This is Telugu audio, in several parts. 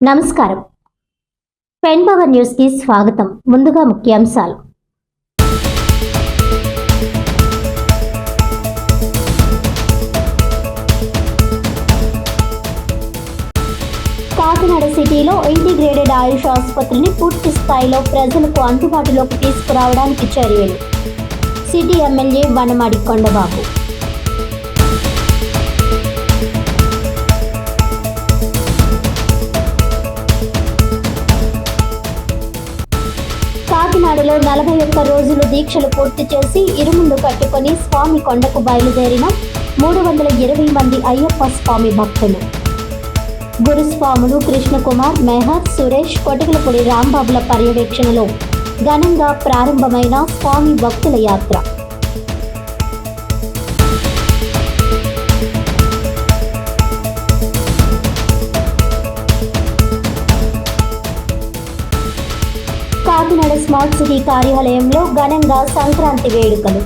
నమస్కారం. పెన్ పవర్ న్యూస్ కి స్వాగతం. ముందుగా ముఖ్యాంశాలు. కాకినాడ సిటీలో ఇంటిగ్రేటెడ్ ఆయుష్ ఆసుపత్రిని పూర్తి స్థాయిలో ప్రజలకు అందుబాటులోకి తీసుకురావడానికి చర్యలు. City MLA Vanamadi Kondababu. కాకినాడలో 41 రోజులు దీక్షలు పూర్తి చేసి ఇరుముండు కట్టుకొని స్వామి కొండకు బయలుదేరిన 320 మంది అయ్యప్ప స్వామి భక్తులు. గురుస్వాములు కృష్ణకుమార్, మెహర్, సురేష్, కొటకలపూడి రాంబాబుల పర్యవేక్షణలో ఘనంగా ప్రారంభమైన స్వామి భక్తుల యాత్ర. కాకినాడ స్మార్ట్ సిటీ కార్యాలయంలో ఘనంగా సంక్రాంతి వేడుకలు.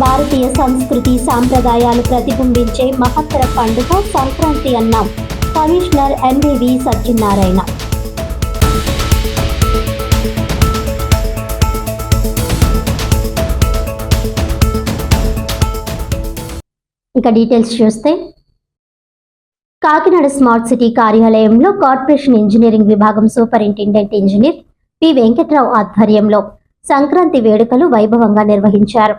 భారతీయ సంస్కృతి సాంప్రదాయాలు ప్రతిబింబించే మహత్తర పండుగ సంక్రాంతి అన్న కమిషనర్ ఎన్వివి సత్యనారాయణ. ఇక డీటెయిల్స్ చూస్తే, కాకినాడ స్మార్ట్ సిటీ కార్యాలయంలో కార్పొరేషన్ ఇంజనీరింగ్ విభాగం సూపరింటెండెంట్ ఇంజనీర్ పి వెంకట్రావు ఆధ్వర్యంలో సంక్రాంతి వేడుకలు వైభవంగా నిర్వహించారు.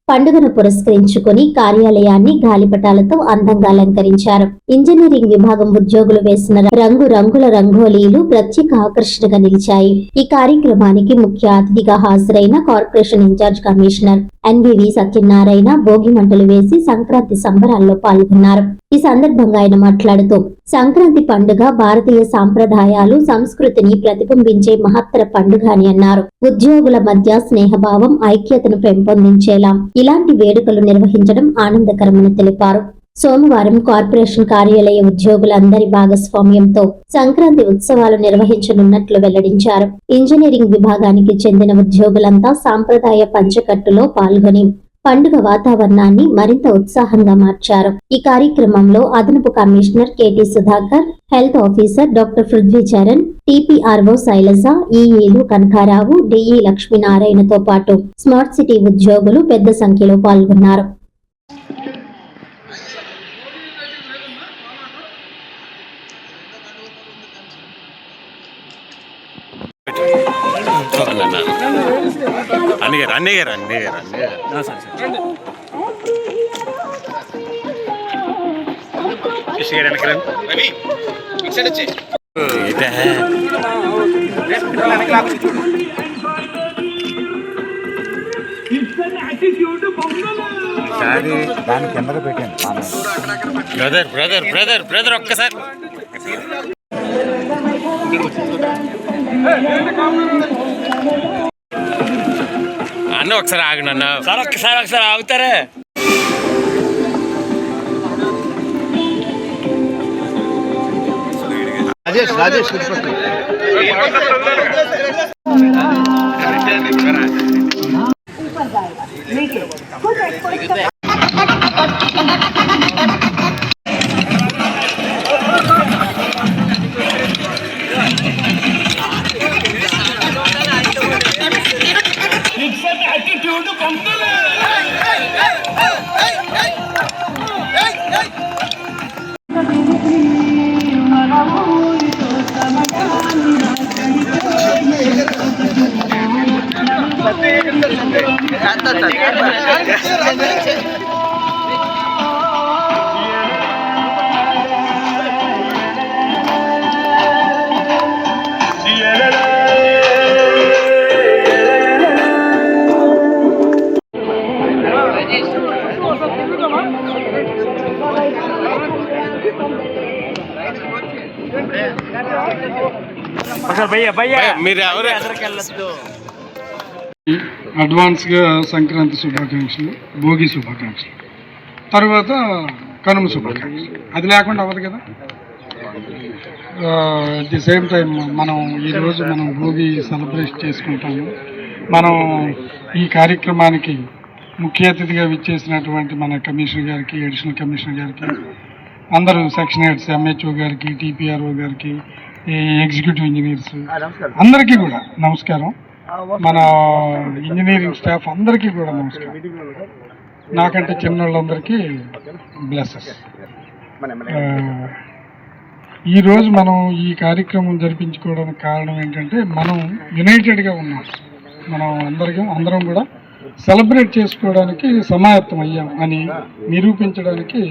పండుగను పురస్కరించుకుని కార్యాలయాన్ని గాలిపటాలతో అందంగా అలంకరించారు. ఇంజనీరింగ్ విభాగం ఉద్యోగులు వేసిన రంగుల రంగోలీలు ప్రత్యేక ఆకర్షణగా నిలిచాయి. ఈ కార్యక్రమానికి ముఖ్య అతిథిగా హాజరైన corporation incharge commissioner NVV Satyanarayana Bhogi మంటలు వేసి సంక్రాంతి సంబరాల్లో పాల్గొన్నారు. ఈ సందర్భంగా ఆయన మాట్లాడుతూ, సంక్రాంతి పండుగ భారతీయ సాంప్రదాయాలు, సంస్కృతిని ప్రతిబింబించే మహత్తర పండుగ అని అన్నారు. ఉద్యోగుల మధ్య స్నేహభావం, ఐక్యతను పెంపొందించేలా ఇలాంటి వేడుకలు నిర్వహించడం ఆనందకరమని తెలిపారు. సోమవారం కార్పొరేషన్ కార్యాలయ ఉద్యోగులందరి భాగస్వామ్యంతో సంక్రాంతి ఉత్సవాలు నిర్వహించనున్నట్లు వెల్లడించారు. ఇంజనీరింగ్ విభాగానికి చెందిన ఉద్యోగులంతా సాంప్రదాయ పంచకట్టులో పాల్గొని పండుగ వాతావరణాన్ని మరింత ఉత్సాహంగా మార్చారు. ఈ కార్యక్రమంలో అదనపు commissioner KT Sudhakar, health officer doctor Prithvi Charan, TPRO Sailaja, ఈఈలు కనకారావు, డిఈ లక్ష్మీనారాయణతో పాటు స్మార్ట్ సిటీ ఉద్యోగులు పెద్ద సంఖ్యలో పాల్గొన్నారు. దాని కెమెరా పెట్టాను. బ్రదర్ ఒక్కసారి అన్న ఒకసారి ఆగండి అన్న. సార్ ఒకసారి ఆగుతారా? రాజేష్ అడ్వాన్స్గా సంక్రాంతి శుభాకాంక్షలు, భోగి శుభాకాంక్షలు, తర్వాత కనుమ శుభాకాంక్షలు. అది లేకుండా అవ్వదు కదా. అట్ ది సేమ్ టైం మనం ఈరోజు భోగి సెలబ్రేట్ చేసుకుంటాము. మనం ఈ కార్యక్రమానికి ముఖ్య అతిథిగా విచ్చేసినటువంటి మన కమిషనర్ గారికి, అడిషనల్ కమిషనర్ గారికి, అందరూ సెక్షన్ హెడ్స్, ఎంహెచ్ఓ గారికి, టీపీఆర్ఓ గారికి, ఈ ఎగ్జిక్యూటివ్ ఇంజనీర్స్ అందరికీ కూడా నమస్కారం. మన ఇంజనీరింగ్ స్టాఫ్ అందరికీ కూడా నమస్కారం. నాకంటే చిన్నోళ్ళందరికీ బ్లెస్సెస్. ఈరోజు మనం ఈ కార్యక్రమం జరిపించుకోవడానికి కారణం ఏంటంటే మనం యునైటెడ్గా ఉన్నాం. మనం అందరం కూడా సెలబ్రేట్ చేసుకోవడానికి సమాయత్తం అయ్యాం అని నిరూపించడానికి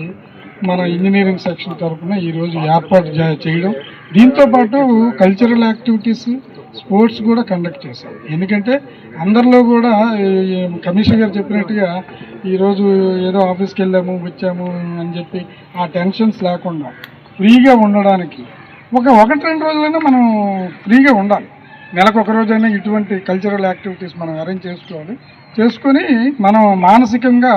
మన ఇంజనీరింగ్ సెక్షన్ తరఫున ఈరోజు ఏర్పాటు చేయడం, దీంతోపాటు కల్చరల్ యాక్టివిటీస్, స్పోర్ట్స్ కూడా కండక్ట్ చేశాం. ఎందుకంటే అందరిలో కూడా కమిషనర్ గారు చెప్పినట్టుగా ఈరోజు ఏదో ఆఫీస్కి వెళ్ళాము వచ్చాము అని చెప్పి ఆ టెన్షన్స్ లేకుండా ఫ్రీగా ఉండడానికి ఒకటి రెండు రోజులైనా మనం ఫ్రీగా ఉండాలి. నెలకు ఒక రోజైనా ఇటువంటి కల్చరల్ యాక్టివిటీస్ మనం అరేంజ్ చేసుకొని మనం మానసికంగా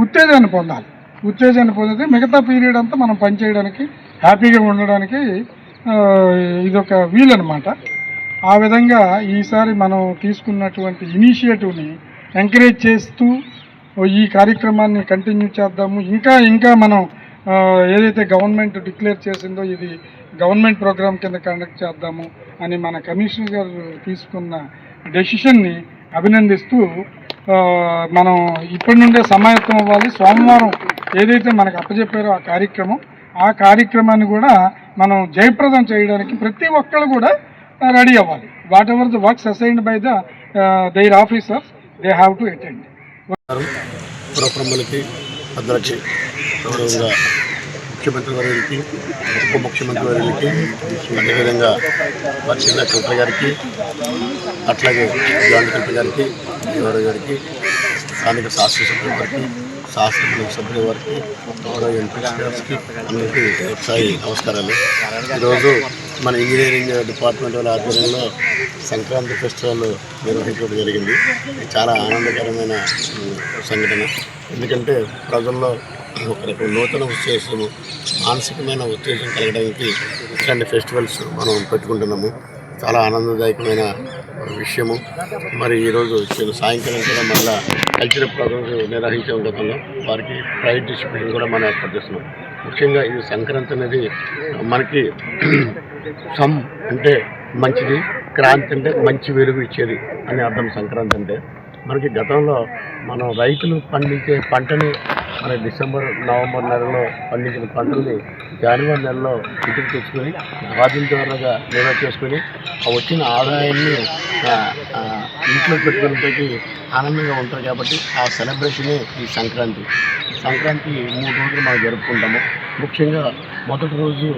ఉత్తేజాన్ని పొందితే మిగతా పీరియడ్ అంతా మనం పనిచేయడానికి, హ్యాపీగా ఉండడానికి ఇదొక వీలన్నమాట. ఆ విధంగా ఈసారి మనం తీసుకున్నటువంటి ఇనిషియేటివ్ని ఎంకరేజ్ చేస్తూ ఈ కార్యక్రమాన్ని కంటిన్యూ చేద్దాము. ఇంకా మనం ఏదైతే గవర్నమెంట్ డిక్లేర్ చేసిందో ఇది గవర్నమెంట్ ప్రోగ్రామ్ కింద కండక్ట్ చేద్దాము అని మన కమిషనర్ గారు తీసుకున్న డెసిషన్ని అభినందిస్తూ మనం ఇప్పటి నుండే సమాయత్తం అవ్వాలి. సోమవారం ఏదైతే మనకు అప్పచెప్పారో ఆ కార్యక్రమాన్ని కూడా మనం జయప్రదం చేయడానికి ప్రతి ఒక్కరు కూడా రెడీ అవ్వాలి. Whatever the works assigned by their officers they have to attend. పురప్రములకి అందరికీ గౌరవంగా ముఖ్యమంత్రి వర్యులకి, ఉప ముఖ్యమంత్రి వర్యులకి, అదేవిధంగా మా జిల్లా కలెక్టర్ గారికి, అట్లాగే జాయింట్ కలెక్టర్ గారికి, గౌరవ గారికి, స్థానిక శాసనసభ్యుల వారికి, శాసనసభ సభ్యుల వారికి, గౌరవ ఎంపీ గారికి అందరికీ ఒకసారి నమస్కారాలు. ఈరోజు మన ఇంజనీరింగ్ డిపార్ట్మెంట్ వాళ్ళ ఆధ్వర్యంలో సంక్రాంతి ఫెస్టివల్ నిర్వహించడం జరిగింది. చాలా ఆనందకరమైన సంఘటన. ఎందుకంటే ప్రజల్లో ఒక రకం నూతన ఉత్తేజము, మానసికమైన ఉత్తేజం కలగడానికి ఇట్లాంటి ఫెస్టివల్స్ మనం పెట్టుకుంటున్నాము. చాలా ఆనందదాయకమైన విషయము. మరి ఈరోజు సాయంకాలం కూడా మళ్ళీ కల్చరల్ ప్రోగ్రామ్స్ నిర్వహించాం గతంలో. వారికి ప్రైజ్ డిస్ట్రిబ్యూషన్ కూడా మనం ఏర్పాటు చేస్తున్నాం. ముఖ్యంగా ఇది సంక్రాంతి అనేది మనకి సమ్ అంటే మంచిది, క్రాంతి అంటే మంచి వెలుగు ఇచ్చేది అని అర్థం. సంక్రాంతి అంటే మనకి గతంలో మనం రైతులు పండించే పంటని మన డిసెంబర్, నవంబర్ నెలలో పండించిన పంటల్ని జనవరి నెలలో ఇంటికి తెచ్చుకొని వాటిల ద్వారాగా నిల్వ చేసుకొని వచ్చిన ఆదాయాన్ని ఇంట్లో పెట్టుకునేకి ఆనందంగా ఉంటారు. కాబట్టి ఆ సెలబ్రేషనే ఈ సంక్రాంతి. 3 రోజులు మనం జరుపుకుంటాము. ముఖ్యంగా మొదటి రోజు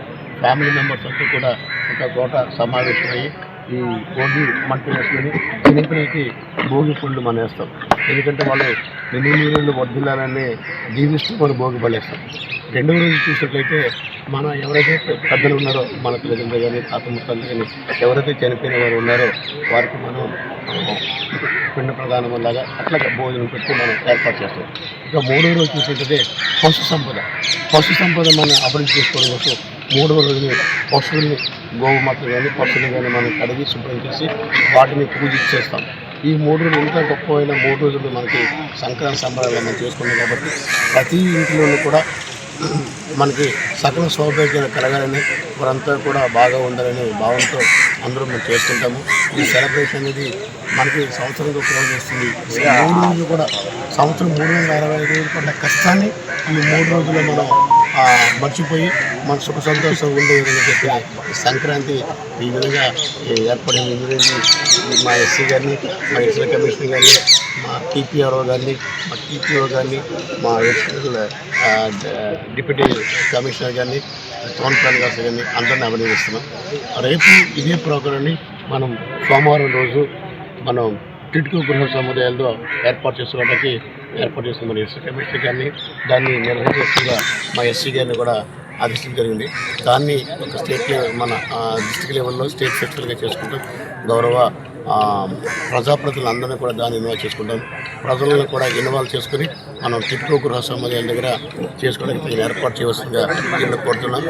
ఫ్యామిలీ మెంబర్స్ అంతా కూడా ఒక చోట సమావేశమయ్యి ఈ భోగి మంట వేసుకొని చిన్నపిల్లలకి భోగి పళ్ళు మనం వేస్తాం. ఎందుకంటే వాళ్ళు నిన్ను వర్ధిల్లాలని జీవిస్తూ మనం భోగి పళ్ళు వేస్తాం. రెండవ రోజు చూసినట్లయితే మన ఎవరైతే పెద్దలు ఉన్నారో, మన తల్లిదండ్రులు కానీ, తాత ముత్తాలు కానీ ఎవరైతే చనిపోయిన వారు ఉన్నారో వారికి మనం పిండ ప్రధానం లాగా అట్లాగే భోజనం పెట్టి మనం ఏర్పాటు చేస్తాం. ఇక 3వ రోజు చూసినట్లయితే పశు సంపద మనం అభివృద్ధి చేసుకోవడం కోసం 3వ రోజుని పశువుల్ని, గోవుమాతలు కానీ పశువులు కానీ మనం కడిగి శుభ్రం చేసి వాటిని పూజించేస్తాం. ఈ 3 రోజులు ఎంత గొప్పమైన 3 రోజులు మనకి సంక్రాంతి సంబరాలు మనం చేసుకున్నాం. కాబట్టి ప్రతి ఇంట్లోనూ కూడా మనకి సకల సౌభాగ్యాలు కలగాలని, వారంతా కూడా బాగా ఉండాలనే భావంతో అందరూ మేము చేసుకుంటాము. ఈ సెలబ్రేషన్ అనేది మనకి సంవత్సరంలో ఒక రోజు వస్తుంది. 3 రోజులు కూడా సంవత్సరం 365 రోజులు పడ్డ కష్టాన్ని ఈ 3 రోజుల్లో మనం మర్చిపోయి మన సుఖ సంతోషం ఉండే విధంగా చెప్పిన సంక్రాంతి ఈ విధంగా ఏర్పడిన మా ఎస్సీ గారిని, మా ఎస్సీ కమిషనర్ గారిని, మా టీపీఆర్ఓ గారిని, మా టీపీఓ గారిని, మా డిప్యూటీ కమిషనర్ గారిని, టౌన్ ప్లాన్ గారిని అందరినీ అభినందిస్తున్నాం. రేపు ఇదే ప్రోగ్రాన్ని మనం సోమవారం రోజు మనం టిట్కో గృహ సముదాయాల్లో ఏర్పాటు చేస్తున్న మన ఎస్సీ కమిషనర్ గారిని, దాన్ని నిర్వహించేట్టుగా మా ఎస్సీ గారిని కూడా ఆదేశించడం జరిగింది. దాన్ని ఒక స్టేట్ మన డిస్ట్రిక్ట్ లెవెల్లో స్టేట్ ఫెస్టివల్గా చేసుకుంటాం. గౌరవ ప్రజాప్రతినిధులందరినీ కూడా దాన్ని ఇన్వాల్వ్ చేసుకుంటాం. ప్రజలను కూడా ఇన్వాల్వ్ చేసుకుని మనం టిట్కో గృహ సముదాయాల దగ్గర చేసుకోవడానికి ఏర్పాటు చేయవలసిందిగా కోరుతున్నాం.